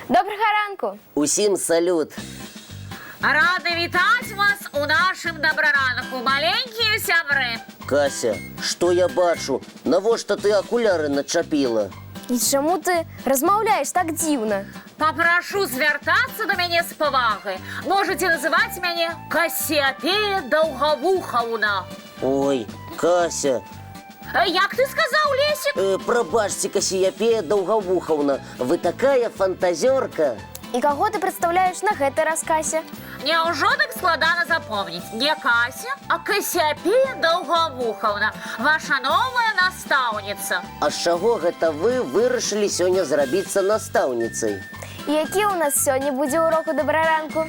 Доброго ранку! Усім салют! Рада вітати вас у нашому доброранку, маленькі сябри. Кася, що я бачу? Навошта ти окуляри начепила? І чому ти розмовляєш так дивно? Попрошу звертатися до мене з поваги. Можете називати мене Касіопея Довговуховна. Ой, Кася, Як ти сказав, Лесик? пробачте, Касіопея Довговуховна, ви такая фантазерка. І кого ти представляєш на гэтай раскасе? Няўжо так складана запомнить. Не Кася, а Касіопея Довговуховна, ваша новая настаўніца. А з чаго гэта вы вырашылі сёння зрабіцца настаўніцай? І які у нас сьогодні буде урок у доброранку?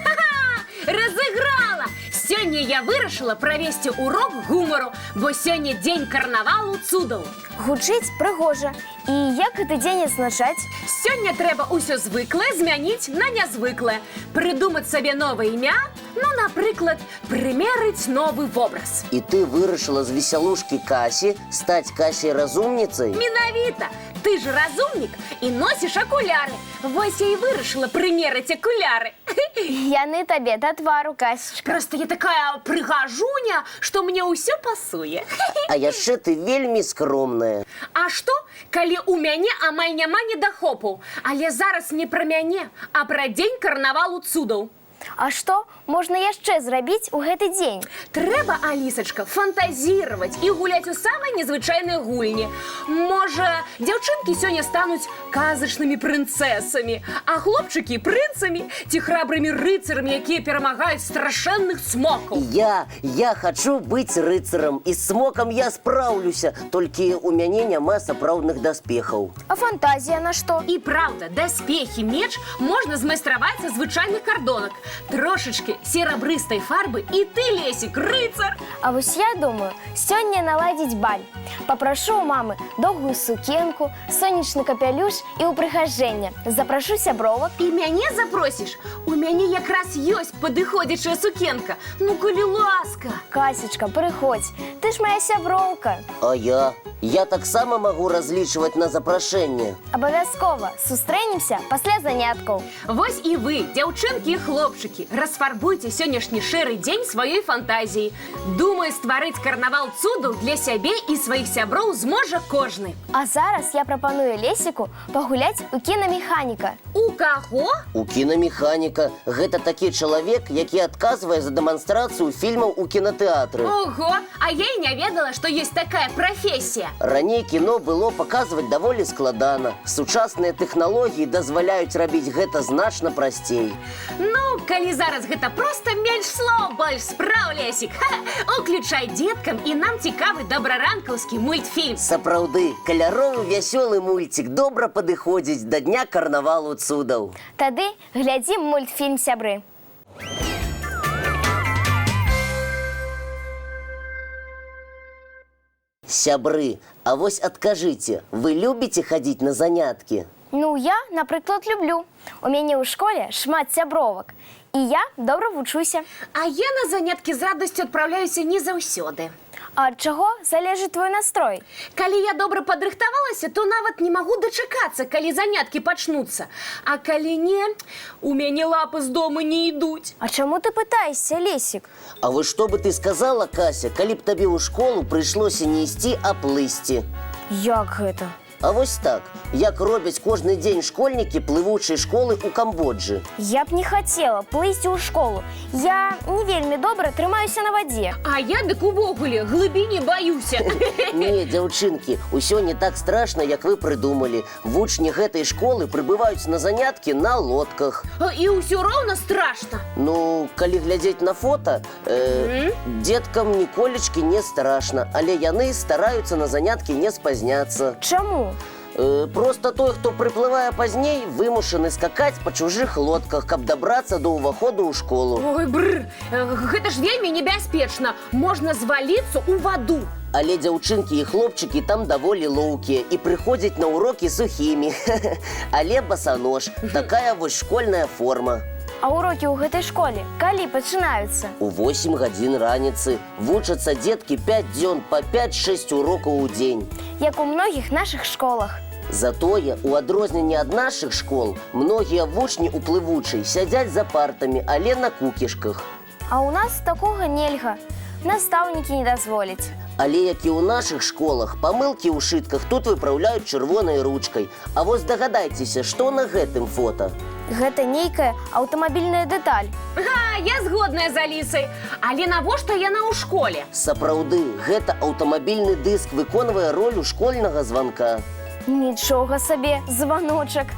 Разыграла! Сёння я вырашыла правесці урок гумару, бо сёння дзень карнавалу цудаў. Гучыць прыгожа. І як гэты дзень адзначаць? Сёння трэба ўсё звыклае змяніць на нязвыклае. Прыдумаць сабе новае імя, ну, напрыклад, прымерыць новы вобраз. І ты вырашыла з весялушкі Касі стаць Касей разумніцай? Менавіта! Ты ж разумнік і носіш акуляры. Вось я і вырашыла прымерыць акуляры. Яны табе да твару, Касечка. Просто я такая прыгажуня, што мне ўсё пасуе. А яшчэ ты вельмі скромная. А што, калі у мяне амаль няма недахопаў? Але зараз не пра мяне, а пра дзень карнавалу цудаў. А што можна яшчэ зрабіць у гэты дзень? Трэба, Алісачка, фантазіраваць і гуляць у самай незвычайнай гульні. Можа, дзяўчынкі сёння стануць казачнымі прынцэсамі, а хлопчыкі прынцамі ці храбрымі рыцарамі, якія перамагаюць страшэнных смокаў. Я хачу быць рыцарам, і з смокам я спраўлюся, толькі у мяне няма сапраўдных даспехаў. А фантазія на што? І праўда, даспехі, меч можна змайстраваць са звычайных кардонак. Трошечки серабрыстай фарбы, і ты, Лесік, рыцар. А вось я думаю, сёння наладзіць баль. Папрашу у мамы доўгую сукенку, сонечны капялюш і ўпрыгажэнне. Запрашу сябровак. І мяне запросіш? У мяне якраз ёсць падыходзячая сукенка. Ну, калі ласка. Касечка, прыходзь, ты ж моя сяброўка. А я таксама магу разлічваць на запрашэнне. Абавязкова сустрэнемся пасля заняткаў. Вось і вы, дзяўчынкі і хлопчыкі, расфарбуйце сённяшні шэры дзень сваёй фантазіі. Думаю, стварыць карнавал цудаў для сябе і сваіх сяброў зможа кожны. А зараз я прапаную Лесіку пагуляць у кінамеханіка. У каго? У кінамеханіка гэта такі чалавек, які адказвае за дэманстрацыю фільмаў у кінатэатры. Ого, а я і не ведала, што ёсць такая прафесія. Раней кіно было паказваць даволі складана. Сучасныя тэхналогіі дазваляюць рабіць гэта значна прасцей. Ну, калі зараз гэта проста менш слоў, больш спраў, Лесік. Уключай дзеткам, і нам цікавы добраранкаўскі мультфільм. Сапраўды, каляровы вясёлы мульцік добра падыходзіць да дня карнавалу цудаў. Тады глядзім мультфільм, сябры. Сябры, а вось адкажыце, вы любіце хадзіць на заняткі? Ну, я, напрыклад, люблю. У мяне ў школе шмат сябровак. І я добра вучуся. А я на заняткі з радасцю адпраўляюся не заўсёды. А ад чаго залежыць твой настрой? Калі я добра падрыхтавалася, то нават не магу дачакацца, калі заняткі пачнуцца. А калі не, у мяне лапы з дому не ідуць. А чаму ты пытаешся, Лесік? А вось што бы ты сказала, Кася, калі б табе ў школу прыйшлося не ісці, а плысці? Як гэта? А вось так, як робяць кожны дзень школьнікі плывучай школы ў Камбоджы. Я б не хацела плысці ў школу. Я не вельмі добра трымаюся на вадзе. А я дык увогуле глыбіні баюся. Не, дзяўчынкі, усё не так страшна, як вы прыдумалі. Вучні гэтай школы прыбываюць на заняткі на лодках. І ўсё роўна страшна. Ну, калі глядзець на фота, дзеткам ніколечкі не страшна, але яны стараюцца на заняткі не спазняцца. Чаму? Просто той, хто прыплывае пазней, вымушаны скакаць па чужых лодках, каб дабрацца до ўваходу ў школу. Ой, бррр, гэта ж вельмі небяспечна. Можна зваліцца ў ваду. Але дзяўчынкі і хлопчыкі там даволі лоўкія і прыходзяць на урокі сухімі. Але басанож, такая вось школьная форма. А урокі ў гэтай школе калі пачынаюцца? У 8 гадзін раніцы вучацца дзеткі 5 дзён па 5-6 урокаў у дзень. Як у многіх нашых школах. Затое, у адрозненне ад нашых школ, многія вучні ў плывучай сядзяць за партамі, але на кукішках. А у нас такога нельга. Настаўнікі не дазволяць. Але як і ў нашых школах, памылкі ў шытках тут выпраўляюць чырвонай ручкай. А вось дагадайцеся, што на гэтым фота? Гэта нейкая аўтамабільная дэталь. Я згодная з Алісай. Але навошта яна ў школе? Сапраўды, гэта аўтамабільны дыск выконвае ролю школьнага званка. Нічога сабе, званочак.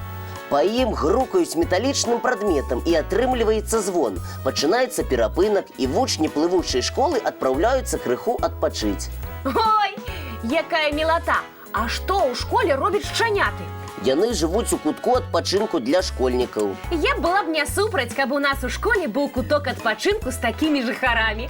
Па ім грукаюць металічным прадметам і атрымліваецца звон. Пачынаецца перапынак, і вучні плывучай школы адпраўляюцца крыху адпачыць. Ой, якая мілата! А што ў школе робяць шчаняты? Яны жывуць у кутку адпачынку для школьнікаў. Я была б не супраць, каб у нас у школе быў куток адпачынку з такімі жыхарамі.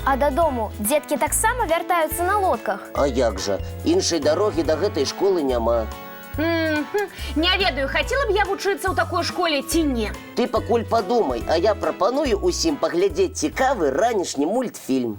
А дадому дзеткі таксама вяртаюцца на лодках. А як жа? Іншай дарогі да гэтай школы няма. Не ведаю, хацела б я вучыцца ў такой школе ці не. Ты пакуль падумай, а я прапаную усім паглядзець цікавы ранішні мультфільм.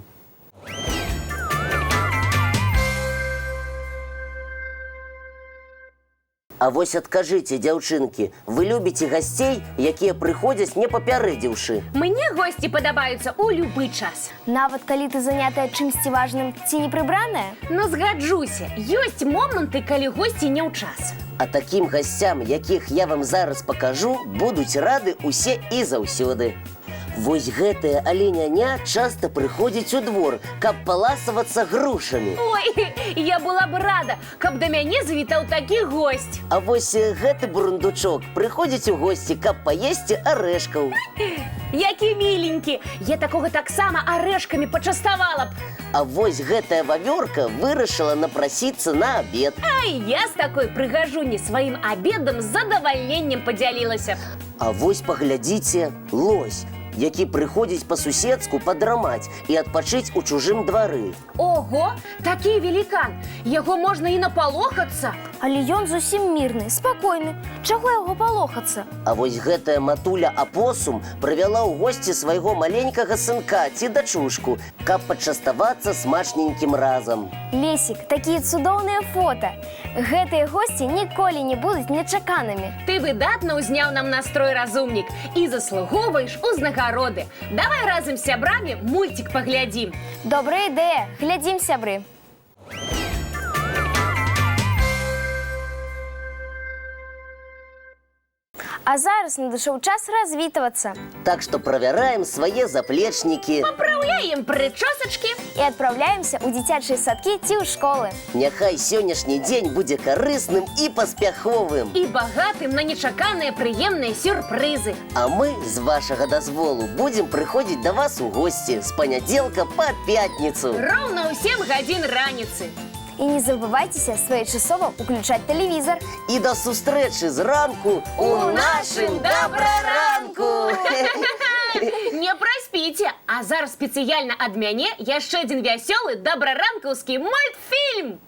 А вось адкажыце, дзяўчынкі, вы любіце гасцей, якія прыходзяць не папярэдзіўшы? Мне госці падабаюцца ў любы час. Нават калі ты занятая чымсьці важным ці не прыбраная? Ну, згаджуся, ёсць моманты, калі госці не ў час. А такім гасцям, якіх я вам зараз пакажу, будуць рады усе і заўсёды. Вось гэтая аленяня часта прыходзіць у двор, каб паласавацца грушамі. Ой, я была б рада, каб да мяне завітаў такі госць. А вось гэты бурундучок прыходзіць у госці, каб паесці арэшкаў. Які міленькі! Я такога таксама арэшкамі пачаставала б. А вось гэтая вавёрка вырашыла напрасіцца на абед. Ай, я з такой прыгажуні сваім абедам з задавальненнем падзялілася. А вось паглядзіце, лось, які прыходзіць па-суседску падрамаць і адпачыць у чужым двары. Ого, такі велікан! Яго можна і напалохацца. Але ён зусім мірны, спакойны. Чаго яго палохацца? А вось гэтая матуля апосум прывяла ў госці свайго маленькага сынка ці дачушку, каб пачаставацца смачненькім разам. Лесік, такія цудоўныя фота. Гэтыя госці ніколі не будуць нечаканымі. Ты выдатна ўзняў нам настрой, разумнік, і заслугоўваеш узнагароды. Давай разам з сябрамі мульцік паглядзім. Добрая ідэя, глядзім, сябры. А зараз надышоў час развітвацца. Так што правяраем свае заплечнікі. Папраўляем прычосачкі. І адпраўляемся ў дзіцячыя садкі ці ў школы. Няхай сённяшні дзень будзе карысным і паспяховым. І багатым на нечаканыя прыемныя сюрпрызы. А мы, з вашага дазволу, будзем прыходзіць да вас у госці з панядзелка па пятніцу. Роўна ў 7 гадзін раніцы. І не забывайцеся своечасова ўключаць тэлевізар. І да сустрэчы зранку у нашым добраранку! Не праспіце! А зараз спецыяльна ад мяне яшчэ адзін вясёлы добраранкаўскі мультфільм!